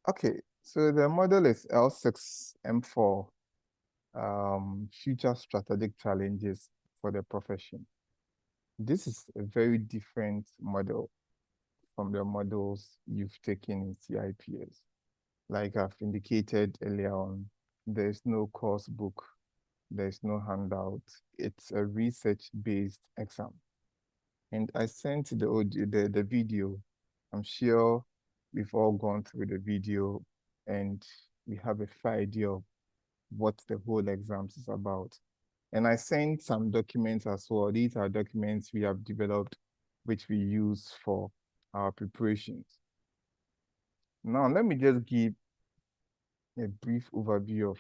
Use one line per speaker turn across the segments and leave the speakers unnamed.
Okay, so the model is L6M4, Future Strategic Challenges for the Profession. This is a very different model from the models you've taken in CIPS. Like I've indicated earlier on, there's no course book, there's no handout. It's a research-based exam. And I sent the audio, the video. I'm sure we've all gone through the video and we have a fair idea of what the whole exams is about. And I sent some documents as well. These are documents we have developed, which we use for our preparations. Now, let me just give a brief overview of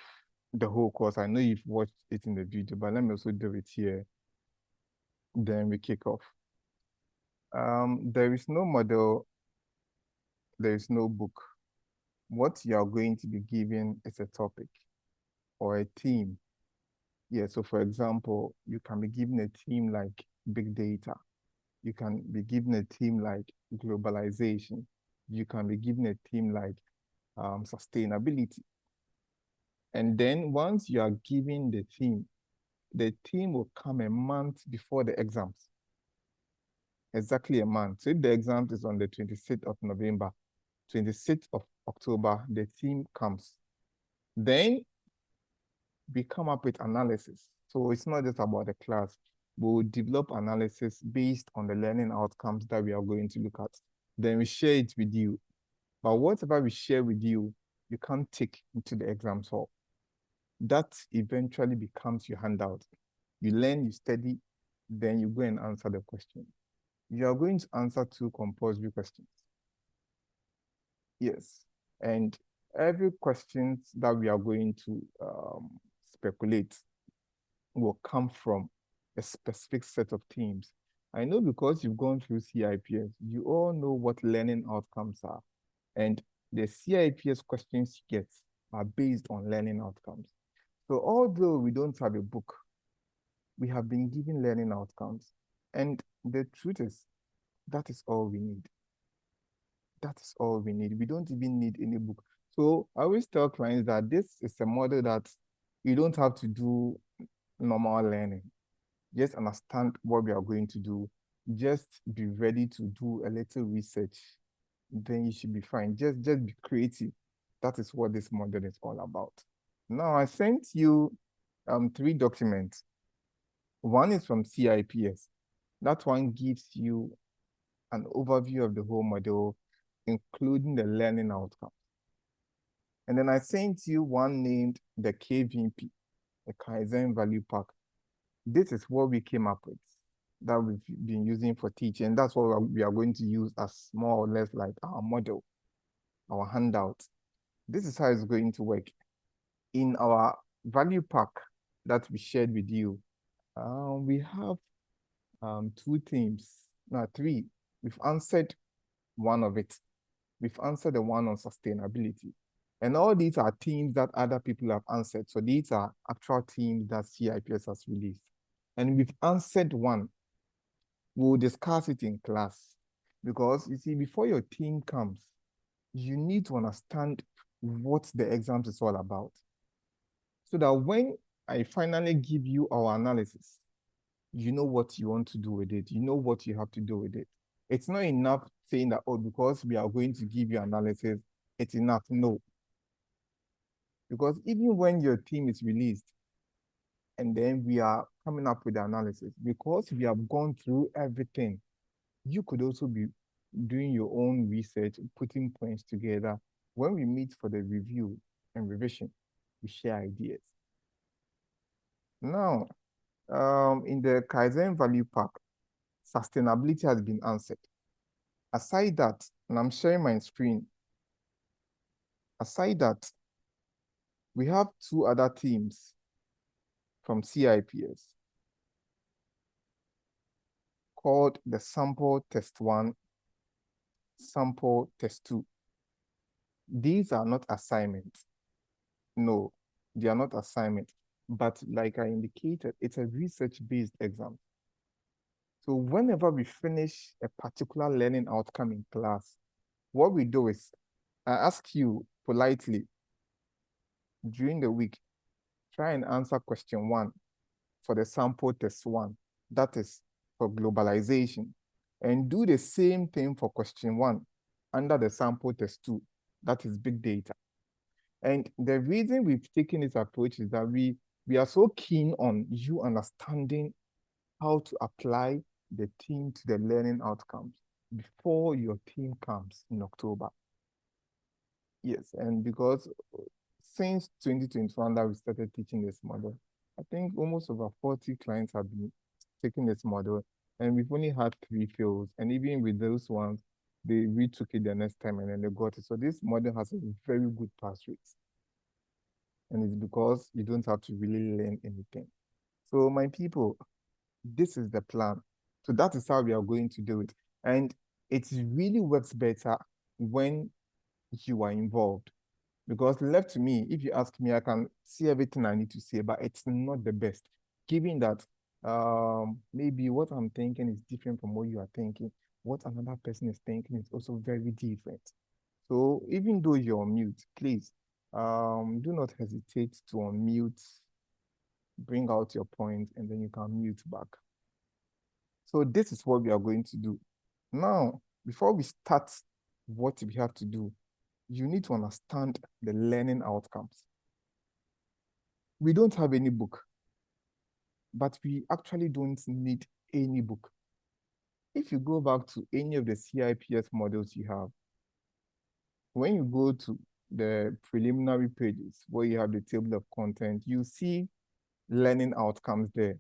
the whole course. I know you've watched it in the video, but let me also do it here. Then we kick off. There is no model, there is no book. What you are going to be given is a topic or a theme. Yeah, so for example, you can be given a theme like big data. You can be given a theme like globalization. You can be given a theme like sustainability. And then once you are given the theme will come a month before the exams. Exactly a month. So if the exam is on the 26th of November, 26th of October, the theme comes. Then we come up with analysis. So it's not just about the class. We'll develop analysis based on the learning outcomes that we are going to look at. Then we share it with you. But whatever we share with you, you can't take into the exam hall. That eventually becomes your handout. You learn, you study, then you go and answer the question. You are going to answer 2 compulsory questions. Yes. And every question that we are going to speculate will come from a specific set of themes. I know because you've gone through CIPS, you all know what learning outcomes are. And the CIPS questions you get are based on learning outcomes. So although we don't have a book, we have been given learning outcomes. And the truth is, that is all we need. That is all we need. We don't even need any book. So I always tell clients that this is a model that you don't have to do normal learning. Just understand what we are going to do. Just be ready to do a little research. Then you should be fine. Just be creative. That is what this model is all about. Now, I sent you 3 documents. One is from CIPS. That one gives you an overview of the whole model, including the learning outcomes. And then I sent you one named the KVP, the Kaizen Value Pack. This is what we came up with that we've been using for teaching. That's what we are going to use as more or less like our model, our handout. This is how it's going to work. In our value pack that we shared with you, we have 2 themes, no, 3. We've answered one of it. We've answered the one on sustainability. And all these are themes that other people have answered. So these are actual themes that CIPS has released. And we've answered one. We'll discuss it in class. Because you see, before your team comes, you need to understand what the exams is all about. So that when I finally give you our analysis, you know what you want to do with it. You know what you have to do with it. It's not enough saying that, oh, because we are going to give you analysis, it's enough. No. Because even when your team is released, and then we are coming up with the analysis, because we have gone through everything, you could also be doing your own research, putting points together. When we meet for the review and revision, we share ideas. Now, in the Kaizen Value Pack, sustainability has been answered. Aside that, and I'm sharing my screen, aside that, we have 2 other themes from CIPS called the Sample Test 1, Sample Test 2. These are not assignments. No, they are not assignments. But like I indicated, it's a research-based exam. So whenever we finish a particular learning outcome in class, what we do is I ask you politely during the week, try and answer question 1 for the sample test 1. That is for globalization. And do the same thing for question 1 under the sample test 2. That is big data. And the reason we've taken this approach is that we are so keen on you understanding how to apply the team to the learning outcomes before your team comes in October. Yes, and because since 2021 that we started teaching this model, I think almost over 40 clients have been taking this model, and we've only had 3 fails. And even with those ones, they retook it the next time and then they got it. So this model has a very good pass rate. And it's because you don't have to really learn anything. So my people, this is the plan. So that is how we are going to do it. And it really works better when you are involved. Because left to me, if you ask me, I can see everything I need to say, but it's not the best. Given that maybe what I'm thinking is different from what you are thinking, what another person is thinking is also very different. So even though you're on mute, please do not hesitate to unmute, bring out your point, and then you can mute back. So this is what we are going to do. Now, before we start what we have to do, you need to understand the learning outcomes. We don't have any book, but we actually don't need any book. If you go back to any of the CIPS models you have, when you go to the preliminary pages where you have the table of content, you see learning outcomes there.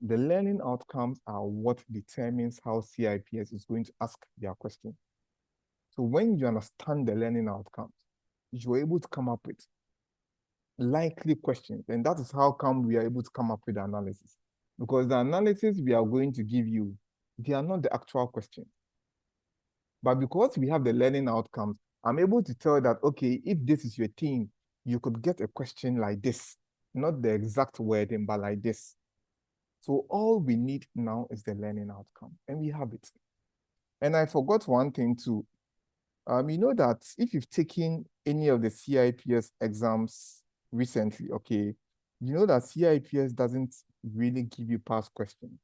The learning outcomes are what determines how CIPS is going to ask their question. So when you understand the learning outcomes, you're able to come up with likely questions. And that is how come we are able to come up with the analysis. Because the analysis we are going to give you, they are not the actual question. But because we have the learning outcomes, I'm able to tell that, okay, if this is your team, you could get a question like this, not the exact wording, but like this. So all we need now is the learning outcome, and we have it. And I forgot one thing too. You know that if you've taken any of the CIPS exams recently, okay, you know that CIPS doesn't really give you past questions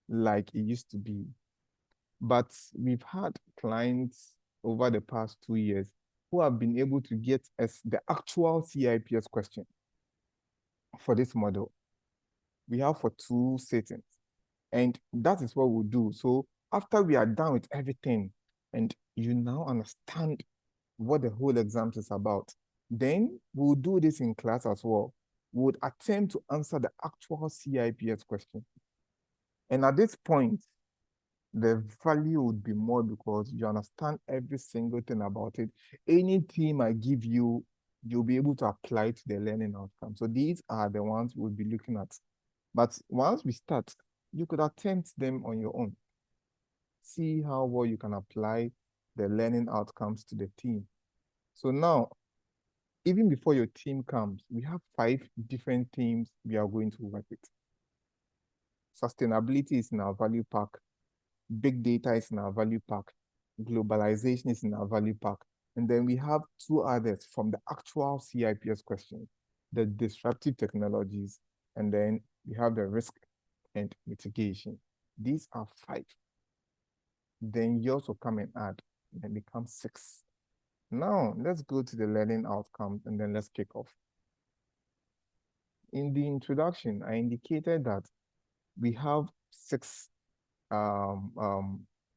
like it used to be. But we've had clients over the past 2 years who have been able to get us the actual CIPS question for this model. We have for 2 settings. And that is what we'll do. So after we are done with everything and you now understand what the whole exam is about, then we'll do this in class as well. We would attempt to answer the actual CIPS question. And at this point, the value would be more because you understand every single thing about it. Any theme I give you, you'll be able to apply to the learning outcome. So these are the ones we'll be looking at. But once we start, you could attempt them on your own. See how well you can apply the learning outcomes to the team. So now, even before your team comes, we have 5 different themes we are going to work with. Sustainability is in our value pack. Big data is in our value pack. Globalization is in our value pack. And then we have 2 others from the actual CIPS question, the disruptive technologies, and then we have the risk and mitigation. These are 5. Then you also come and add, and it becomes 6. Now, let's go to the learning outcomes, and then let's kick off. In the introduction, I indicated that we have 6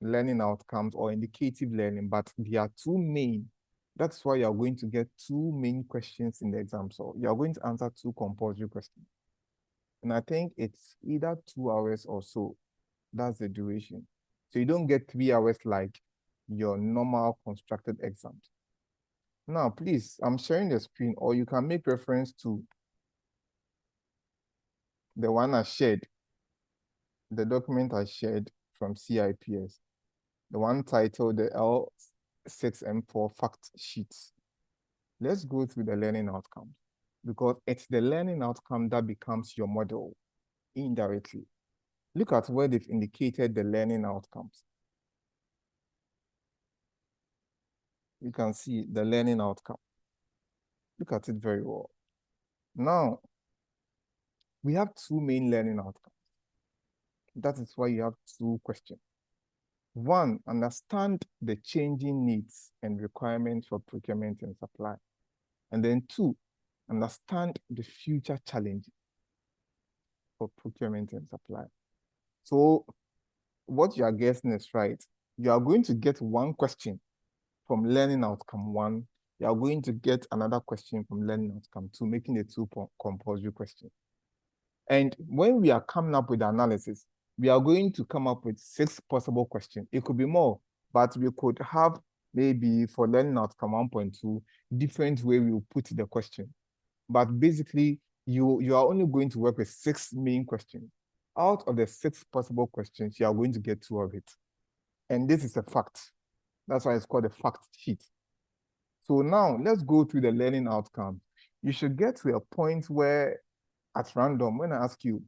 learning outcomes or indicative learning, but there are 2 main. That's why you're going to get 2 main questions in the exam. So you're going to answer 2 compulsory questions. And I think it's either 2 hours or so. That's the duration. So you don't get 3 hours like your normal constructed exams. Now, please, I'm sharing the screen, or you can make reference to the one I shared, the document I shared from CIPS, the one titled the L6M4 fact sheets. Let's go through the learning outcomes because it's the learning outcome that becomes your model indirectly. Look at where they've indicated the learning outcomes. you can see the learning outcome. Look at it very well. Now, we have two main learning outcomes. That is why you have two questions. One, understand the changing needs and requirements for procurement and supply. And then two, understand the future challenges for procurement and supply. So what you are guessing is right. You are going to get one question from learning outcome one. You are going to get another question from learning outcome two, making the two compulsory questions. And when we are coming up with the analysis, we are going to come up with 6 possible questions. It could be more, but we could have maybe for learning outcome 1.2, different way we will put the question. But basically, you are only going to work with 6 main questions. Out of the 6 possible questions, you are going to get 2 of it. And this is a fact. That's why it's called a fact sheet. So now let's go through the learning outcome. You should get to a point where at random, when I ask you,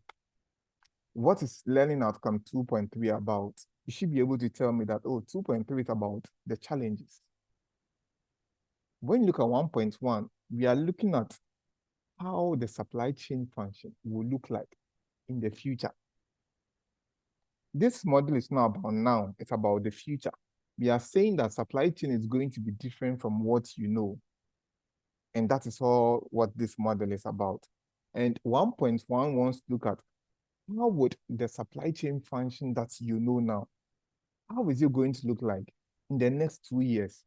what is learning outcome 2.3 about? You should be able to tell me that, oh, 2.3 is about the challenges. When you look at 1.1, we are looking at how the supply chain function will look like in the future. This model is not about now, it's about the future. We are saying that supply chain is going to be different from what you know. And that is all what this model is about. And 1.1 wants to look at how would the supply chain function that you know now, how is it going to look like in the next 2 years?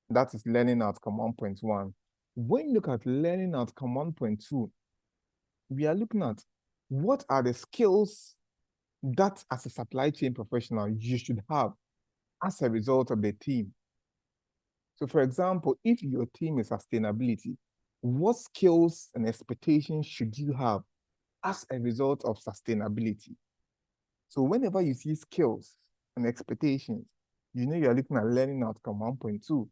That is learning outcome 1.1. When you look at learning outcome 1.2, we are looking at what are the skills that as a supply chain professional you should have as a result of the team. So for example, if your team is sustainability, what skills and expectations should you have as a result of sustainability? So whenever you see skills and expectations, you know you're looking at learning outcome 1.2.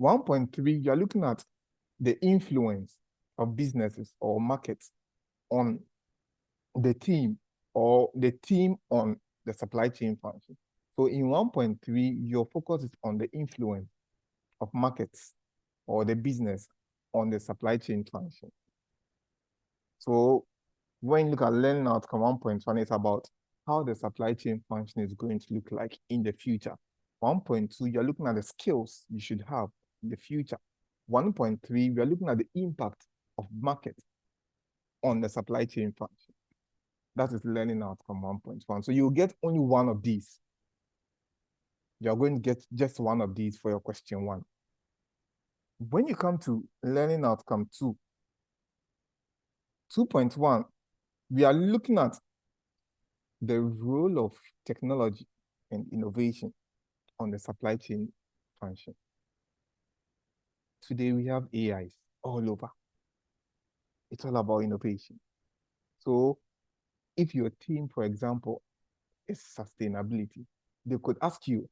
1.3, you're looking at the influence of businesses or markets on the team or the team on the supply chain function. So in 1.3, your focus is on the influence of markets or the business on the supply chain function. So when you look at learning outcome 1.1, it's about how the supply chain function is going to look like in the future. 1.2, you're looking at the skills you should have in the future. 1.3, we are looking at the impact of market on the supply chain function. That is learning outcome 1.1. So you'll get only one of these. You're going to get just one of these for your question 1. When you come to learning outcome 2, 2.1, we are looking at the role of technology and innovation on the supply chain function. Today we have AIs all over. It's all about innovation. So if your team, for example, is sustainability, they could ask you,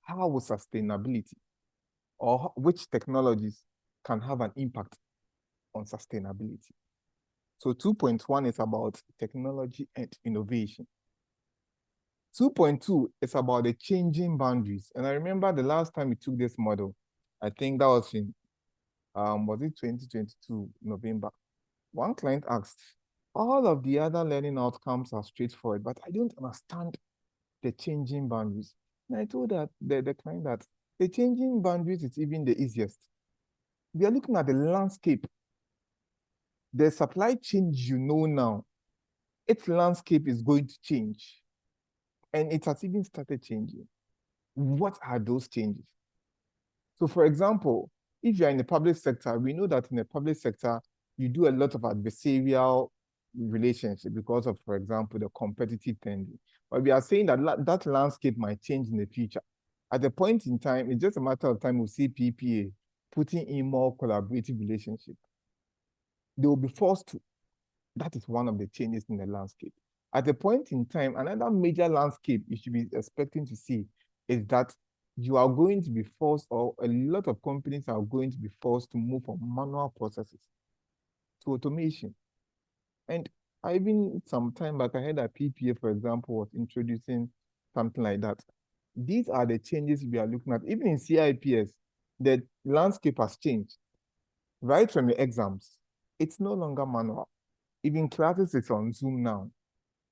how will sustainability or which technologies can have an impact on sustainability? So 2.1 is about technology and innovation. 2.2 is about the changing boundaries. And I remember the last time we took this model, I think that was in, was it 2022, November? One client asked, all of the other learning outcomes are straightforward, but I don't understand the changing boundaries. And I told that the client that the changing boundaries is even the easiest. We are looking at the landscape. The supply chain you know now, its landscape is going to change. And it has even started changing. What are those changes? So for example, if you're in the public sector, we know that in the public sector, you do a lot of adversarial relationship because of, for example, the competitive tendering. But we are saying that that landscape might change in the future. At a point in time, it's just a matter of time we'll see PPA putting in more collaborative relationship. They will be forced to. That is one of the changes in the landscape. At a point in time, another major landscape you should be expecting to see is that you are going to be forced, or a lot of companies are going to be forced to move from manual processes to automation. And some time back, I heard that PPA, for example, was introducing something like that. These are the changes we are looking at. Even in CIPS, the landscape has changed. Right from the exams, it's no longer manual. Even classes is on Zoom now.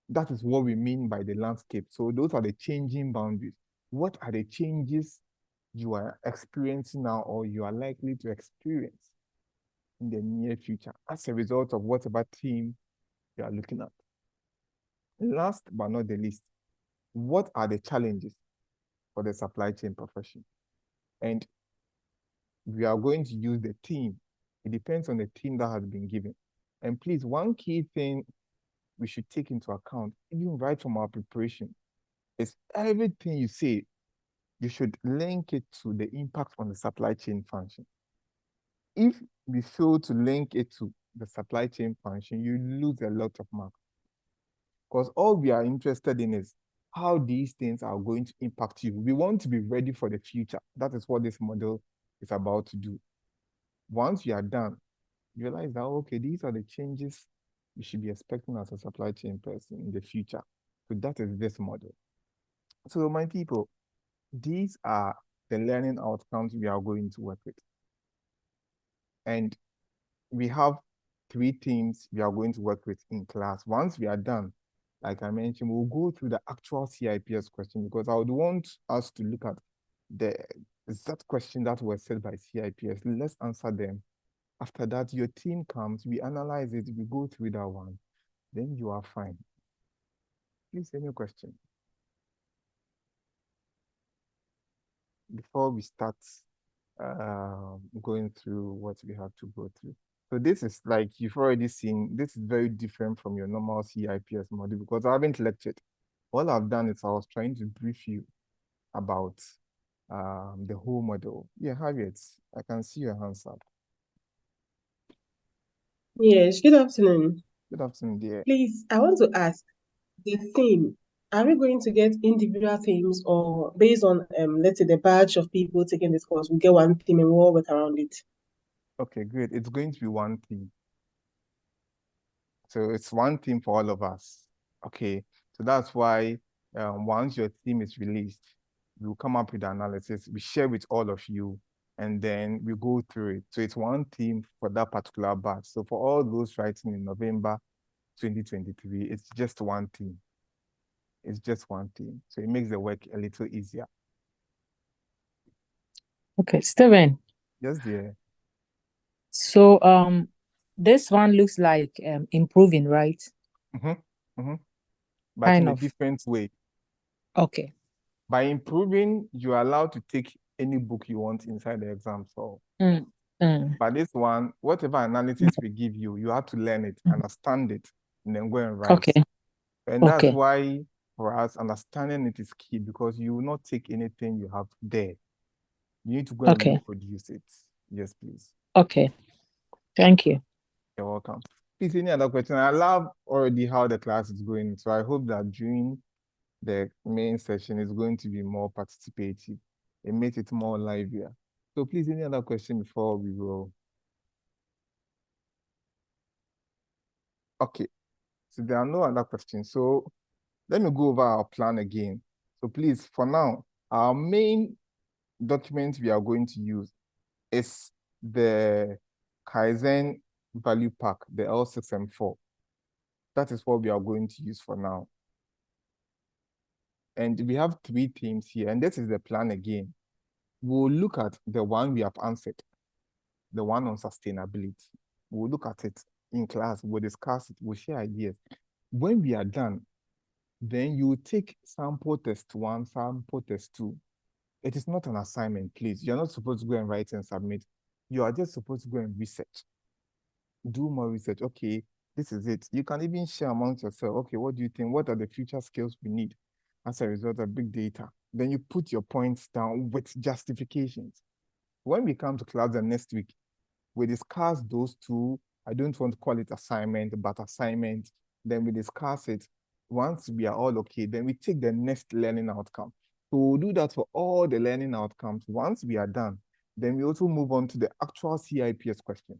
That is what we mean by the landscape. So those are the changing boundaries. What are the changes you are experiencing now or you are likely to experience in the near future as a result of whatever theme you are looking at? Last but not the least, what are the challenges for the supply chain profession? And we are going to use the theme. It depends on the theme that has been given. And please, one key thing we should take into account, even right from our preparation, is everything you say, you should link it to the impact on the supply chain function. If we fail to link it to the supply chain function, you lose a lot of marks. Because all we are interested in is how these things are going to impact you. We want to be ready for the future. That is what this model is about to do. Once you are done, you realize that, okay, these are the changes you should be expecting as a supply chain person in the future. So that is this model. So my people, these are the learning outcomes we are going to work with. And we have 3 themes we are going to work with in class. Once we are done, like I mentioned, we'll go through the actual CIPS question because I would want us to look at the exact question that was said by CIPS. Let's answer them. After that, your team comes, we analyze it, we go through that one, then you are fine. Please, any question? Before we start going through what we have to go through. So this is like you've already seen, this is very different from your normal CIPS model because I haven't lectured. All I've done is I was trying to brief you about the whole model. Yeah, Harriet, I can see your hands up.
Yes, good afternoon.
Good afternoon, dear.
Please, I want to ask the theme. Are we going to get individual themes or based on, let's say, the batch of people taking this course, we get one theme and we'll all work around it?
Okay, great. It's going to be one theme. So it's one theme for all of us. Okay, so that's why once your theme is released, we'll come up with the analysis, we share with all of you, and then we go through it. So it's one theme for that particular batch. So for all those writing in November 2023, it's just one theme. It's just one theme. So it makes the work a little easier.
Okay, Steven.
Yes, dear.
So this one looks like improving, right?
But
Kind
in a
of.
different way.
Okay.
By improving, you are allowed to take any book you want inside the exam. So, but this one, whatever analysis we give you, you have to learn it, understand it, and then go and write.
Okay.
And that's why for us, understanding it is key because you will not take anything you have there. You need to go and reproduce it. Yes, please.
Okay. Thank you.
You're welcome. Please, any other question? I love already how the class is going. So I hope that during the main session is going to be more participative. It makes it more livelier. So please, any other question before we go? Okay, so there are no other questions. So let me go over our plan again. So please, for now, our main document we are going to use is the Kaizen Value Pack, the L6M4. That is what we are going to use for now. And we have 3 themes here, and this is the plan again. We'll look at the one we have answered, the one on sustainability. We'll look at it in class, we'll discuss it, we'll share ideas. When we are done, then you take sample test 1, sample test 2. It is not an assignment, please. You're not supposed to go and write and submit. You are just supposed to go and research. Do more research. Okay, this is it. You can even share amongst yourself. Okay, what do you think? What are the future skills we need as a result of big data? Then you put your points down with justifications. When we come to class the next week, we discuss those 2. I don't want to call it assignment, but assignment. Then we discuss it. Once we are all okay, then we take the next learning outcome. So we'll do that for all the learning outcomes. Once we are done, then we also move on to the actual CIPS question.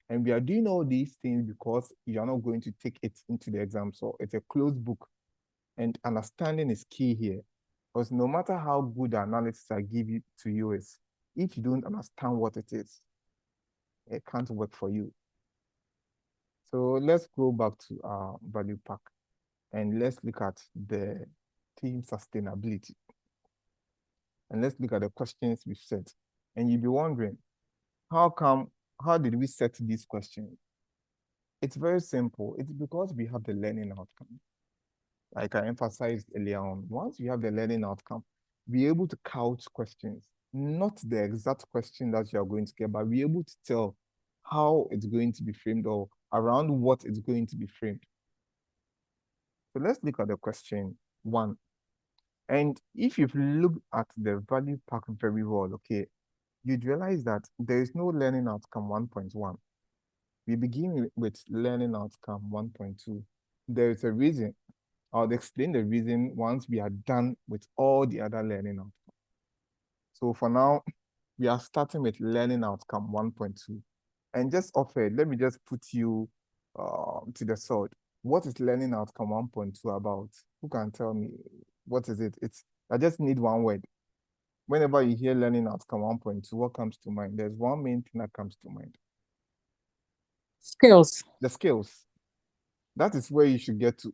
And we are doing all these things because you are not going to take it into the exam. So it's a closed book. And understanding is key here. Because no matter how good the analysis I give it to you is, if you don't understand what it is, it can't work for you. So let's go back to our value pack and let's look at the theme sustainability. And let's look at the questions we've set. And you'll be wondering, how did we set these questions? It's very simple. It's because we have the learning outcome. Like I emphasized earlier on, once we have the learning outcome, be able to couch questions, not the exact question that you are going to get, but be able to tell how it's going to be framed or around what it's going to be framed. So let's look at the question 1. And if you've looked at the value pack very well, okay, you'd realize that there is no learning outcome 1.1. We begin with learning outcome 1.2. There is a reason. I'll explain the reason once we are done with all the other learning outcomes. So for now, we are starting with learning outcome 1.2. And just offer, let me just put you to the side. What is learning outcome 1.2 about? Who can tell me? What is it? I just need one word. Whenever you hear learning outcome 1.2, what comes to mind? There's one main thing that comes to mind.
Skills.
The skills. That is where you should get to.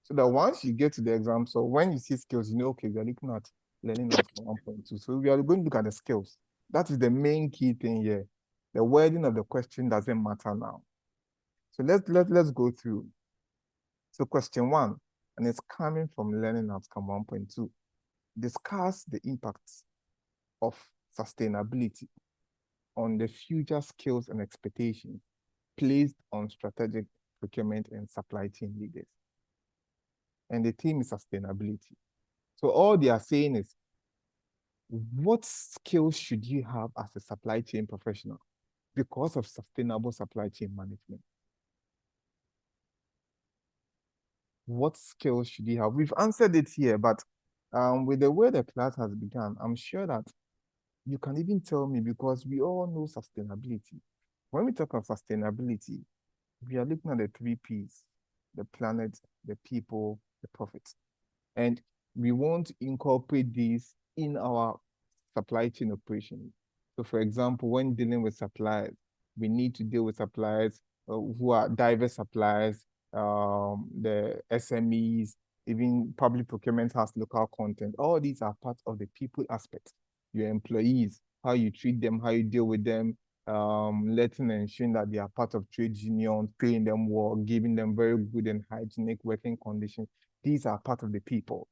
So that once you get to the exam, so when you see skills, you know, okay, we are looking at learning outcome 1.2. So we are going to look at the skills. That is the main key thing here. The wording of the question doesn't matter now. So let's go through. So question 1, and it's coming from learning outcome 1.2. Discuss the impacts of sustainability on the future skills and expectations placed on strategic procurement and supply chain leaders. And the theme is sustainability. So all they are saying is, what skills should you have as a supply chain professional because of sustainable supply chain management? What skills should you have? We've answered it here, but with the way the class has begun, I'm sure that you can even tell me, because we all know sustainability. When we talk of sustainability, we are looking at the 3 Ps: the planet, the people, the profit. And we want to incorporate these in our supply chain operation. So for example, when dealing with suppliers, we need to deal with suppliers who are diverse suppliers, the SMEs, even public procurement has local content. All these are part of the people aspect. Your employees, how you treat them, how you deal with them, letting and ensuring that they are part of trade unions, paying them well, giving them very good and hygienic working conditions. These are part of the people.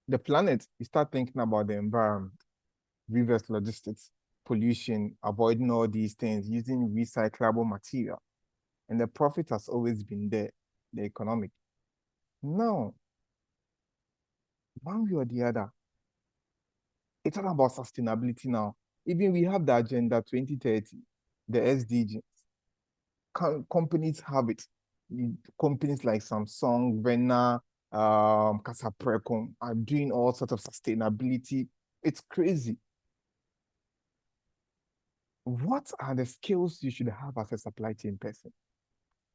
The planet, you start thinking about the environment, reverse logistics, pollution, avoiding all these things, using recyclable material. And the profit has always been there, the economic. Now, one way or the other, it's all about sustainability now. Even we have the Agenda 2030, the SDGs. Companies have it. Companies like Samsung, Vena, Casaprecom are doing all sorts of sustainability. It's crazy. What are the skills you should have as a supply chain person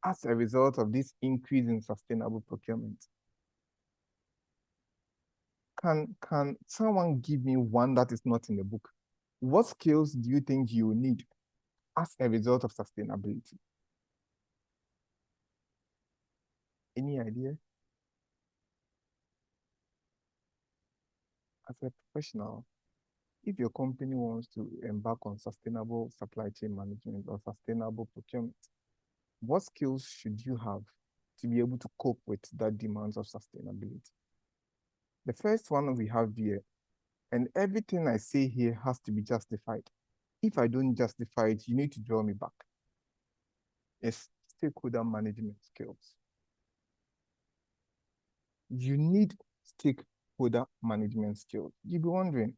as a result of this increase in sustainable procurement? Can someone give me one that is not in the book? What skills do you think you need as a result of sustainability? Any idea? As a professional, if your company wants to embark on sustainable supply chain management or sustainable procurement, what skills should you have to be able to cope with that demands of sustainability? The first one we have here, and everything I say here has to be justified. If I don't justify it, you need to draw me back. It's stakeholder management skills. You need stakeholder management skills. You'll be wondering,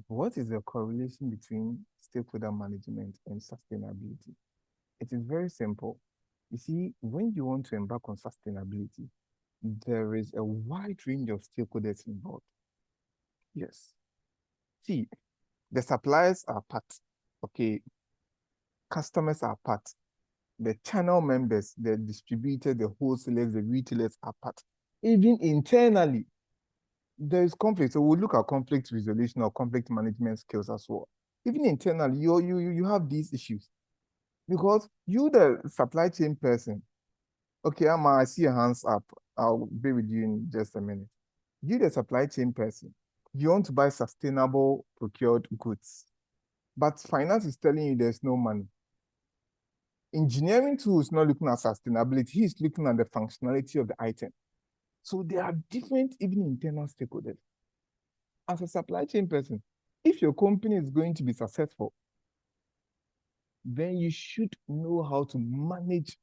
what is the correlation between stakeholder management and sustainability? It is very simple. You see, when you want to embark on sustainability, there is a wide range of stakeholders involved. Yes. See, the suppliers are part, okay? Customers are part. The channel members, the distributors, the wholesalers, the retailers are part. Even internally, there is conflict. So we'll look at conflict resolution or conflict management skills as well. Even internally, you have these issues because you, the supply chain person, okay, I see your hands up. I'll be with you in just a minute. You, the supply chain person, you want to buy sustainable procured goods, but finance is telling you there's no money. Engineering too is not looking at sustainability. He's looking at the functionality of the item. So there are different, even internal stakeholders. As a supply chain person, if your company is going to be successful, then you should know how to manage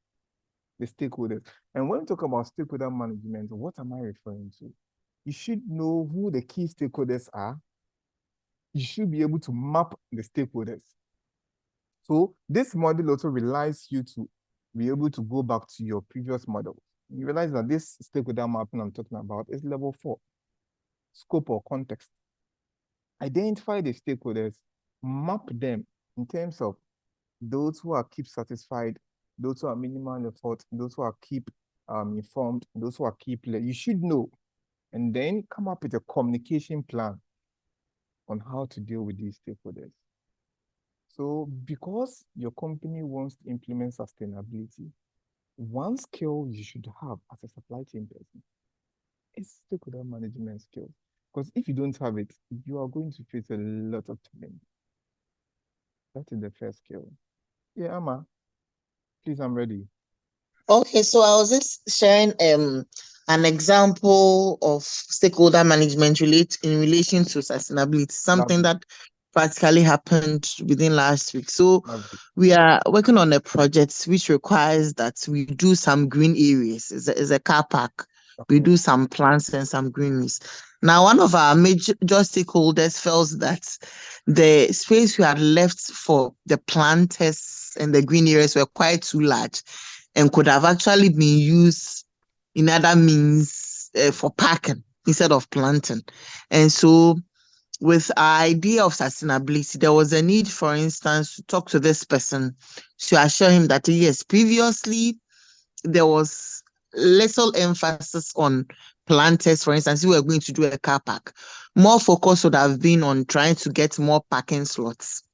the stakeholders. And when we talk about stakeholder management, what am I referring to? You should know who the key stakeholders are. You should be able to map the stakeholders. So this model also relies you to be able to go back to your previous model. You realize that this stakeholder mapping I'm talking about is level 4, scope or context. Identify the stakeholders, map them in terms of those who are keep satisfied, those who are minimal effort, those who are keep informed, those who are keep. You should know, and then come up with a communication plan on how to deal with these stakeholders. So because your company wants to implement sustainability, one skill you should have as a supply chain person is stakeholder management skill. Because if you don't have it, you are going to face a lot of challenge. That is the first skill. Yeah, Amma, please, I'm ready.
Okay, so I was just sharing an example of stakeholder management in relation to sustainability, something
Lovely.
that practically happened within last week. So
Lovely.
we are working on a project which requires that we do some green areas. It's a car park. We
Okay.
do some plants and some greeneries. Now, one of our major stakeholders felt that the space we had left for the planters and the green areas were quite too large and could have actually been used in other means for parking instead of planting. And so with our idea of sustainability, there was a need, for instance, to talk to this person to assure him that yes, previously there was little emphasis on planters. For instance, we were going to do a car park. More focus would have been on trying to get more parking slots.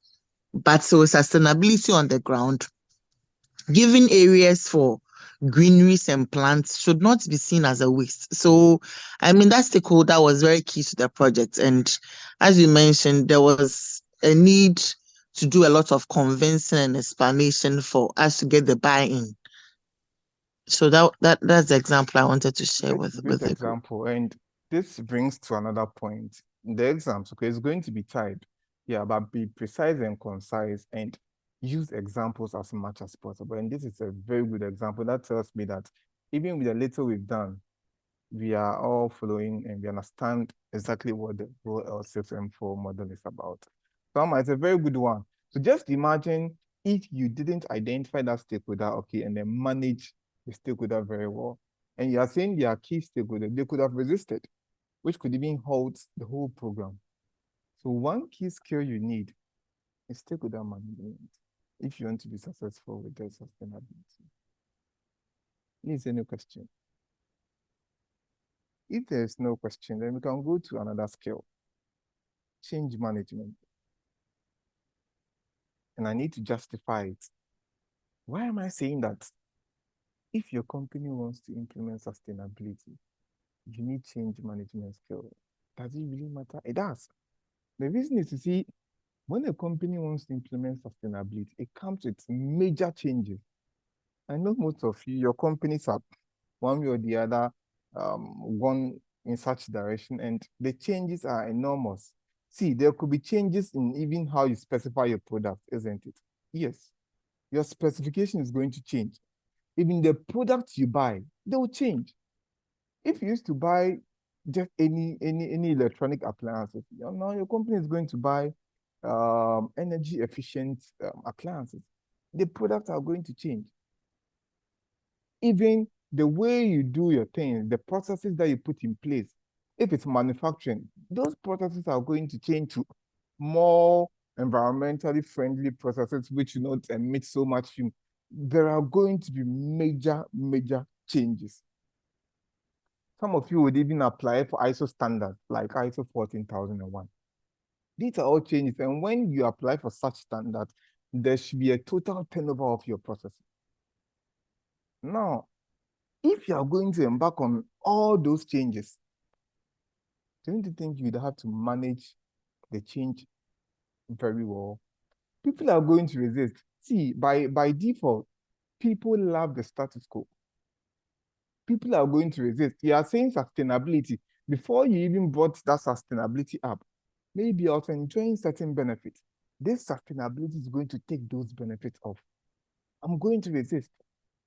But so sustainability on the ground, giving areas for greeneries and plants should not be seen as a waste. So, I mean, that stakeholder was very key to the project. And as you mentioned, there was a need to do a lot of convincing and explanation for us to get the buy-in. So that's the example I wanted to share with
Great
the group.
example. And this brings to another point. The exams, okay, it's going to be tied. Yeah, but be precise and concise and use examples as much as possible. And this is a very good example that tells me that even with the little we've done, we are all following and we understand exactly what the whole L6M4 model is about. So it's a very good one. So just imagine if you didn't identify that stakeholder, okay, and then manage the stakeholder very well. And you are saying they are key stakeholders, they could have resisted, which could even halt the whole program. So one key skill you need is stakeholder management if you want to be successful with the sustainability. Is there any question? If there's no question, then we can go to another skill, change management. And I need to justify it. Why am I saying that? If your company wants to implement sustainability, you need change management skill. Does it really matter? It does. The reason is to see when a company wants to implement sustainability, it comes with major changes. I know most of you, your companies have one way or the other gone in such direction, and the changes are enormous. See, there could be changes in even how you specify your product, isn't it? Yes, your specification is going to change. Even the products you buy, they will change. If you used to buy just any electronic appliances, now your company is going to buy energy efficient appliances. The products are going to change. Even the way you do your things, the processes that you put in place, if it's manufacturing, those processes are going to change to more environmentally friendly processes, which do not emit so much fume. There are going to be major changes. Some of you would even apply for ISO standard, like ISO 14001. These are all changes. And when you apply for such standard, there should be a total turnover of your processes. Now, if you are going to embark on all those changes, don't you think you'd have to manage the change very well? People are going to resist. See, by default, people love the status quo. People are going to resist. You are saying sustainability. Before you even brought that sustainability up, maybe also enjoying certain benefits. This sustainability is going to take those benefits off. I'm going to resist.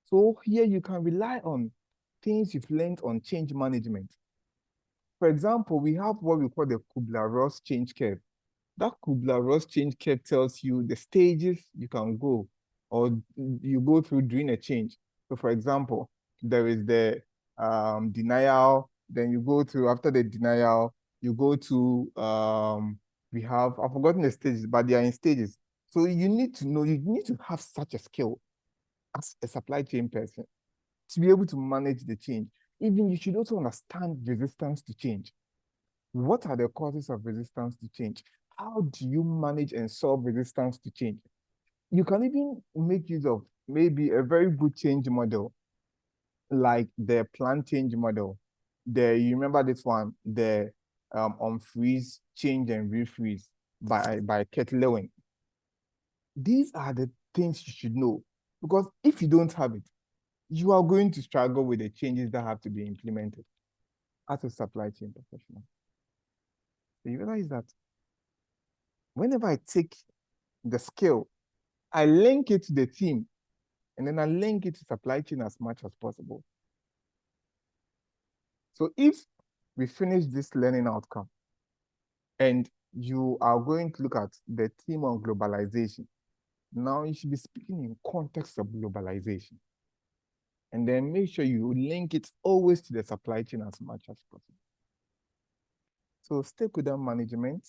So here you can rely on things you've learned on change management. For example, we have what we call the Kubler-Ross change curve. That Kubler-Ross change curve tells you the stages you can go or you go through during a change. So for example, there is the denial, then you go to, after the denial, you go to, I've forgotten the stages, but they are in stages. So you need to know, you need to have such a skill as a supply chain person to be able to manage the change. Even you should also understand resistance to change. What are the causes of resistance to change? How do you manage and solve resistance to change? You can even make use of maybe a very good change model, like the plan change model. You remember this one, the unfreeze, change, and refreeze by Kurt Lewin. These are the things you should know, because if you don't have it, you are going to struggle with the changes that have to be implemented as a supply chain professional. So you realize that whenever I take the skill, I link it to the team, and then I link it to supply chain as much as possible. So if we finish this learning outcome, and you are going to look at the theme on globalization, now you should be speaking in context of globalization. And then make sure you link it always to the supply chain as much as possible. So stakeholder management,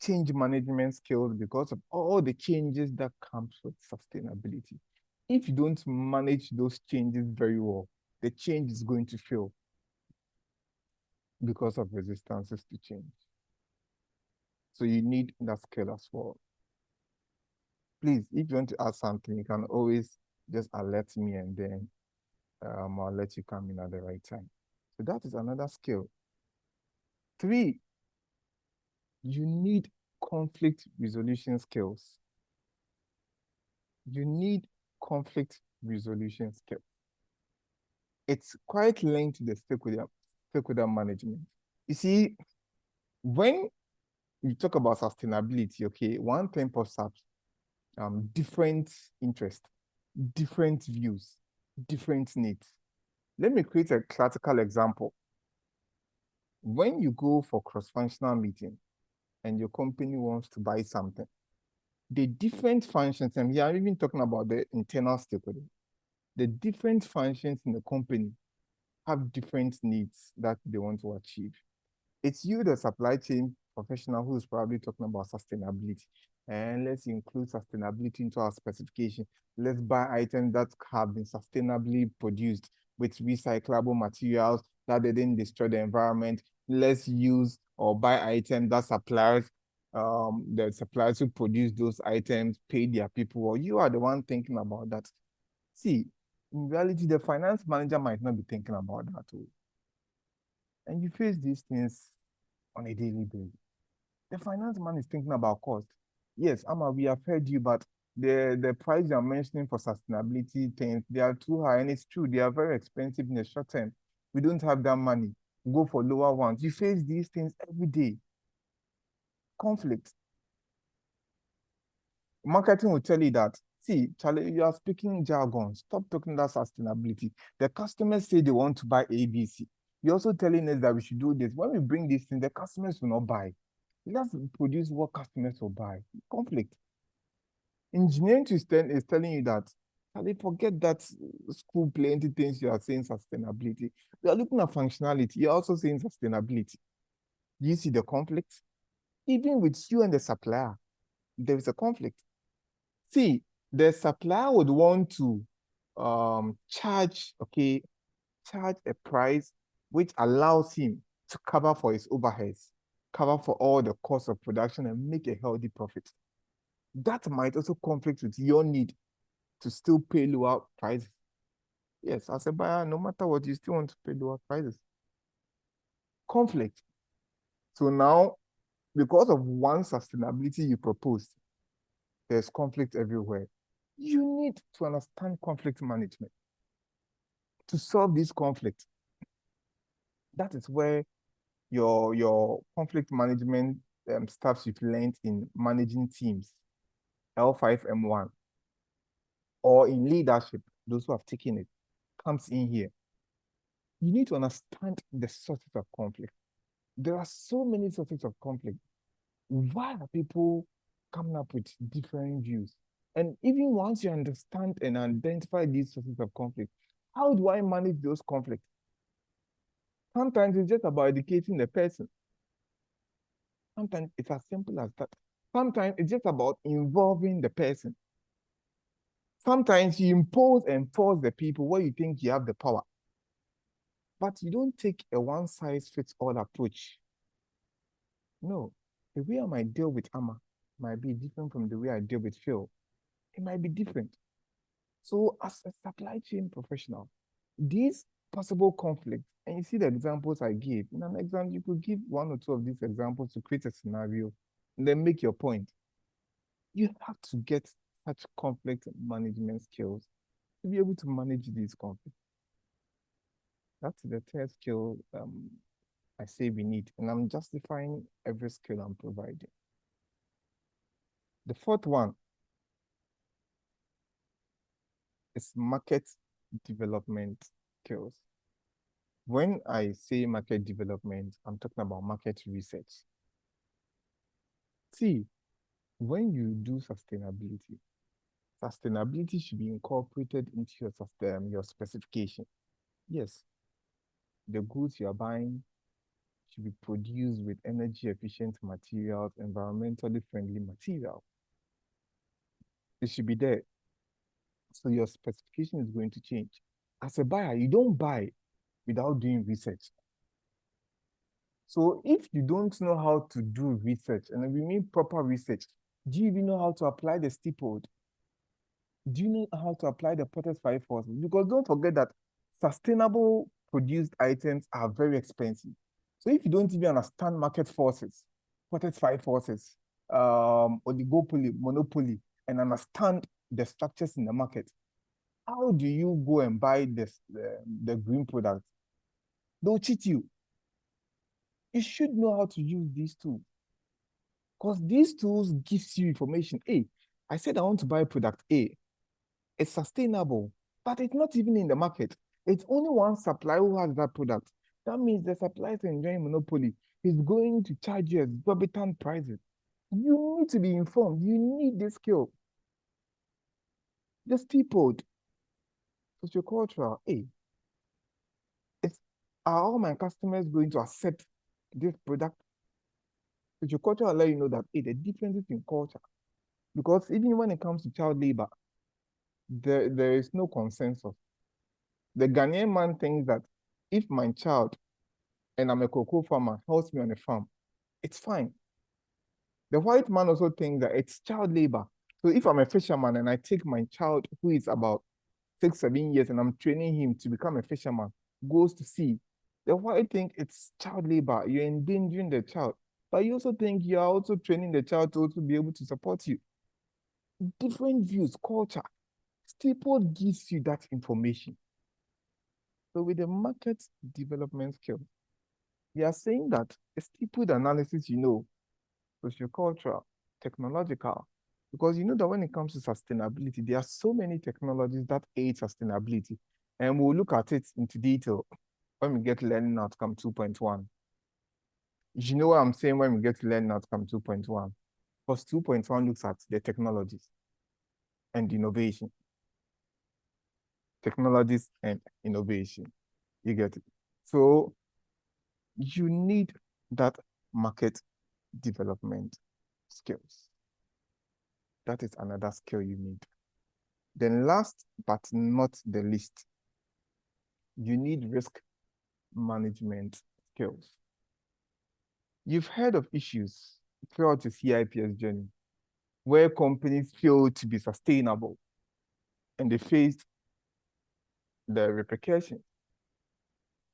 change management skills, because of all the changes that comes with sustainability. If you don't manage those changes very well, the change is going to fail because of resistances to change. So you need that skill as well. Please, if you want to ask something, you can always just alert me, and then I'll let you come in at the right time. So that is another skill. 3, you need conflict resolution skills. You need conflict resolution skills. It's quite linked to the stakeholder management. You see, when you talk about sustainability, okay, one thing pops up, different interests, different views, different needs. Let me create a classical example. When you go for cross-functional meeting and your company wants to buy something, the different functions, and here I'm even talking about the internal stakeholder, the different functions in the company have different needs that they want to achieve. It's you, the supply chain professional, who's probably talking about sustainability. And let's include sustainability into our specification. Let's buy items that have been sustainably produced with recyclable materials that they didn't destroy the environment. Let's use or buy items that the suppliers who produce those items pay their people, or you are the one thinking about that. See, in reality, the finance manager might not be thinking about that too. And you face these things on a daily basis. The finance man is thinking about cost. Yes, Amma, we have heard you, but the price you're mentioning for sustainability things, they are too high, and it's true, they are very expensive in the short term. We don't have that money. Go for lower ones. You face these things every day. Conflict. Marketing will tell you that, see, Charlie, you are speaking jargon. Stop talking about sustainability. The customers say they want to buy ABC. You're also telling us that we should do this. When we bring this in, the customers will not buy. Let's produce what customers will buy. Conflict. Engineering is telling you that, Charlie, forget that school plenty things you are saying sustainability. We are looking at functionality. You're also saying sustainability. Do you see the conflict? Even with you and the supplier, there is a conflict. See, the supplier would want to charge a price which allows him to cover for his overheads, cover for all the costs of production, and make a healthy profit. That might also conflict with your need to still pay lower prices. Yes, as a buyer, no matter what, you still want to pay lower prices. Conflict. So now, because of one sustainability you proposed, there's conflict everywhere. You need to understand conflict management to solve this conflict. That is where your conflict management stuff you've learned in managing teams, L5M1, or in leadership, those who have taken it, comes in here. You need to understand the sources of conflict. There are so many sources of conflict. Why are people coming up with different views? And even once you understand and identify these sources of conflict, how do I manage those conflicts? Sometimes it's just about educating the person. Sometimes it's as simple as that. Sometimes it's just about involving the person. Sometimes you impose and force the people where you think you have the power. But you don't take a one-size-fits-all approach. No, the way I might deal with Amma might be different from the way I deal with Phil. It might be different. So as a supply chain professional, these possible conflicts, and you see the examples I gave, in an example, you could give one or two of these examples to create a scenario and then make your point. You have to get such conflict management skills to be able to manage these conflicts. That's the third skill I say we need, and I'm justifying every skill I'm providing. The fourth one is market development skills. When I say market development, I'm talking about market research. See, when you do sustainability, sustainability should be incorporated into your specification. Yes, the goods you are buying should be produced with energy efficient materials, environmentally friendly materials. It should be there. So your specification is going to change. As a buyer, you don't buy without doing research. So if you don't know how to do research, and we mean proper research, do you even know how to apply the steepled? Do you know how to apply the Potter's five forces? Because don't forget that sustainable produced items are very expensive. So if you don't even understand market forces, Potter's five forces, oligopoly, monopoly, and understand the structures in the market, how do you go and buy this the green product? They'll cheat you. You should know how to use these tools, because these tools gives you information. Hey, I said I want to buy product A. It's sustainable, but it's not even in the market. It's only one supplier who has that product. That means the supplier is enjoying monopoly. He's going to charge you exorbitant prices. You need to be informed. You need this skill. The steepled, sociocultural. Hey, are all my customers going to accept this product? Socioculture will let you know that hey, the differences in culture. Because even when it comes to child labor, there is no consensus. The Ghanaian man thinks that if my child, and I'm a cocoa farmer, helps me on a farm, it's fine. The white man also thinks that it's child labor. So if I'm a fisherman and I take my child who is about 6, 7 years and I'm training him to become a fisherman, goes to sea, the white think it's child labor. You're endangering the child. But you also think you're also training the child to also be able to support you. Different views, culture. Staple gives you that information. So with the market development skill, we are saying that a stapled analysis, sociocultural, technological, because you know that when it comes to sustainability, there are so many technologies that aid sustainability. And we'll look at it into detail when we get learning outcome 2.1. You know what I'm saying when we get to learning outcome 2.1? Because 2.1 looks at the technologies and innovation. Technologies and innovation. You get it. So you need that market development skills. That is another skill you need. Then last but not the least, you need risk management skills. You've heard of issues throughout the CIPS journey where companies fail to be sustainable and they faced the repercussions.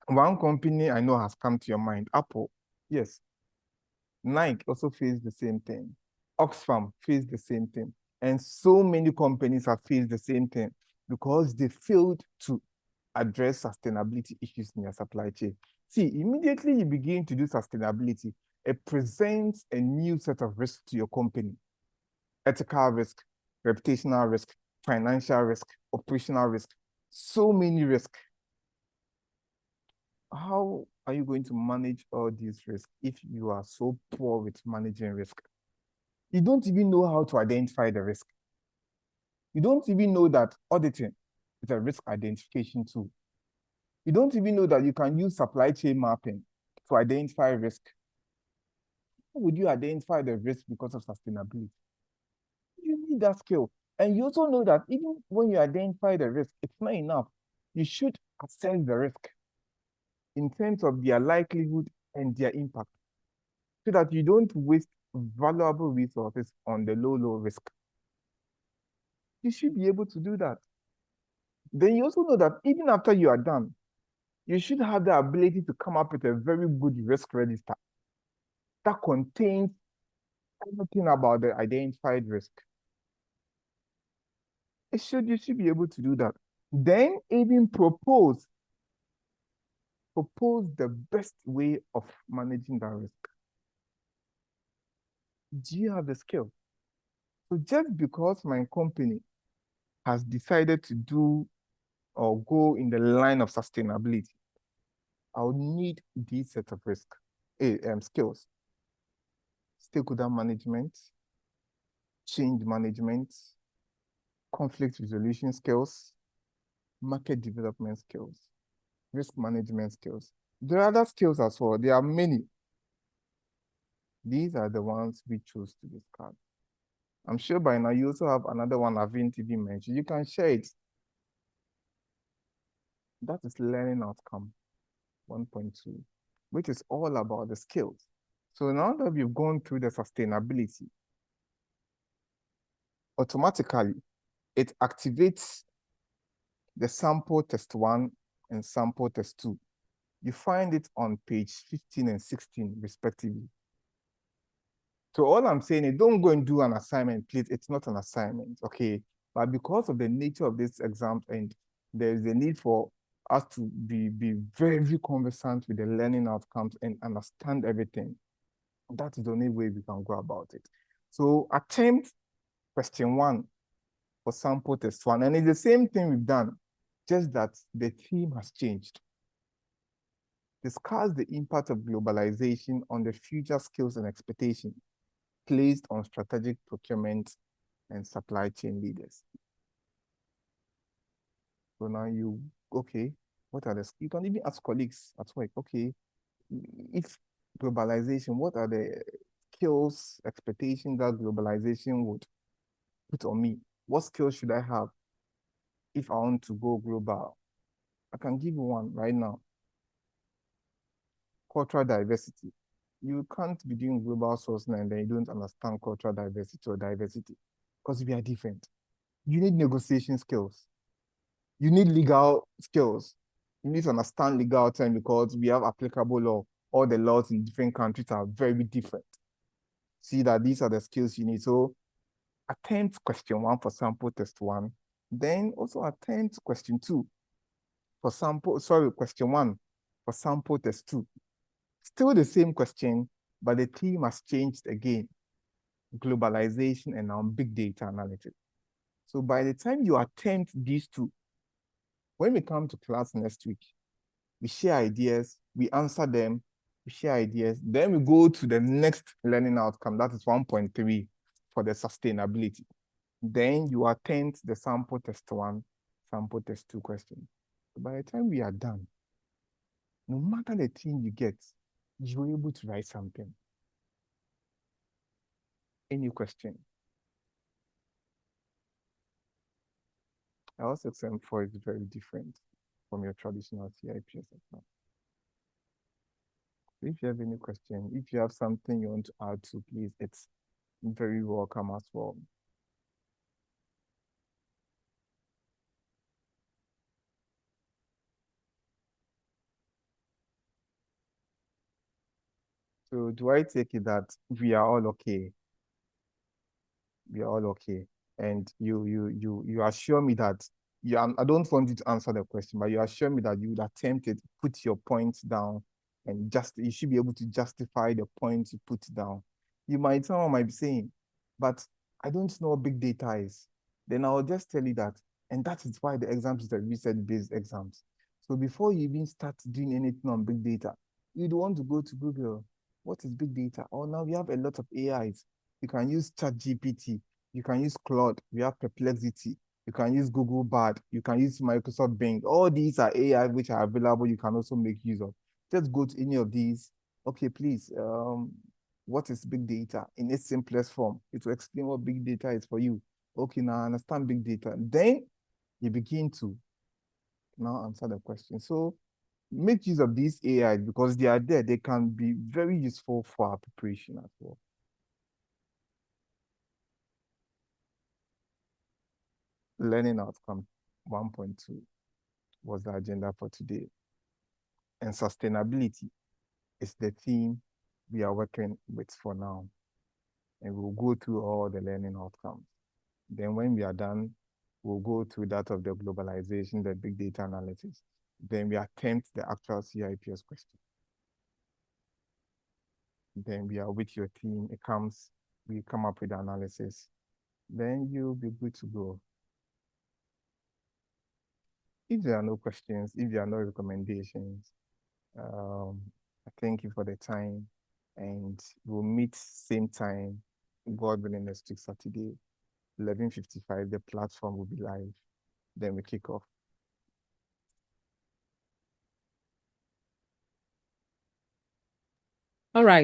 One company I know has come to your mind, Apple. Yes. Nike also faced the same thing. Oxfam faced the same thing. And so many companies have faced the same thing because they failed to address sustainability issues in your supply chain. See, immediately you begin to do sustainability, it presents a new set of risks to your company. Ethical risk, reputational risk, financial risk, operational risk, so many risks. How are you going to manage all these risks if you are so poor with managing risk? You don't even know how to identify the risk. You don't even know that auditing is a risk identification tool. You don't even know that you can use supply chain mapping to identify risk. How would you identify the risk because of sustainability? You need that skill. And you also know that even when you identify the risk, it's not enough. You should assess the risk in terms of their likelihood and their impact so that you don't waste valuable resources on the low risk. You should be able to do that. Then you also know that even after you are done, you should have the ability to come up with a very good risk register that contains everything about the identified risk. You should be able to do that. Then even propose the best way of managing that risk. Do you have the skill? So just because my company has decided to do or go in the line of sustainability, I'll need these set of skills. Stakeholder management, change management, conflict resolution skills, market development skills, risk management skills. There are other skills as well. There are many. These are the ones we chose to discard. I'm sure by now you also have another one I haven't even mentioned. You can share it. That is learning outcome 1.2, which is all about the skills. So now that we've gone through the sustainability, automatically it activates the sample test 1 and sample test 2. You find it on page 15 and 16 respectively. So all I'm saying is don't go and do an assignment, please. It's not an assignment, okay? But because of the nature of this exam and there is a need for us to be very conversant with the learning outcomes and understand everything, that is the only way we can go about it. So attempt question 1 for sample test 1. And it's the same thing we've done, just that the theme has changed. Discuss the impact of globalization on the future skills and expectations placed on strategic procurement and supply chain leaders. So now what are you can even ask colleagues at work, okay, if globalization, what are the skills, expectations that globalization would put on me? What skills should I have if I want to go global? I can give you one right now. Cultural diversity. You can't be doing global sourcing and then you don't understand cultural diversity or diversity because we are different. You need negotiation skills. You need legal skills. You need to understand legal terms because we have applicable law. All the laws in different countries are very different. See that these are the skills you need. So attempt question 1 for sample test 1. Then also attempt question 2 for question 1 for sample test 2. Still the same question, but the theme has changed again. Globalization and now big data analytics. So by the time you attempt these two, when we come to class next week, we share ideas, we answer them, we share ideas, then we go to the next learning outcome, that is 1.3 for the sustainability. Then you attempt the sample test 1, sample test 2 question. So by the time we are done, no matter the theme you get, you're able to write something. Any question? L6M4 is very different from your traditional CIPS exam. So if you have any question, if you have something you want to add to, please, it's very welcome as well. So do I take it that we are all okay? We are all okay. And you assure me that I don't want you to answer the question, but you assure me that you would attempt it, put your points down, and just you should be able to justify the points you put down. Someone might be saying, but I don't know what big data is. Then I'll just tell you that, and that is why the exams is a research-based exams. So before you even start doing anything on big data, you'd want to go to Google. What is big data? Oh, now we have a lot of AIs. You can use ChatGPT. You can use Claude. We have Perplexity. You can use Google Bard. You can use Microsoft Bing. All these are AI which are available. You can also make use of. Just go to any of these. Okay, please. What is big data in its simplest form? It will explain what big data is for you. Okay, now I understand big data. Then you begin to now answer the question. So make use of these AIs because they are there. They can be very useful for our preparation as well. Learning outcome 1.2 was the agenda for today. And sustainability is the theme we are working with for now. And we'll go through all the learning outcomes. Then when we are done, we'll go through that of the globalization, the big data analysis. Then we attempt the actual CIPS question. Then we are with your team. We come up with the analysis. Then you'll be good to go. If there are no questions, if there are no recommendations, I thank you for the time, and we'll meet same time, God willing, next week, Saturday, 11:55. The platform will be live. Then we kick off.
All right.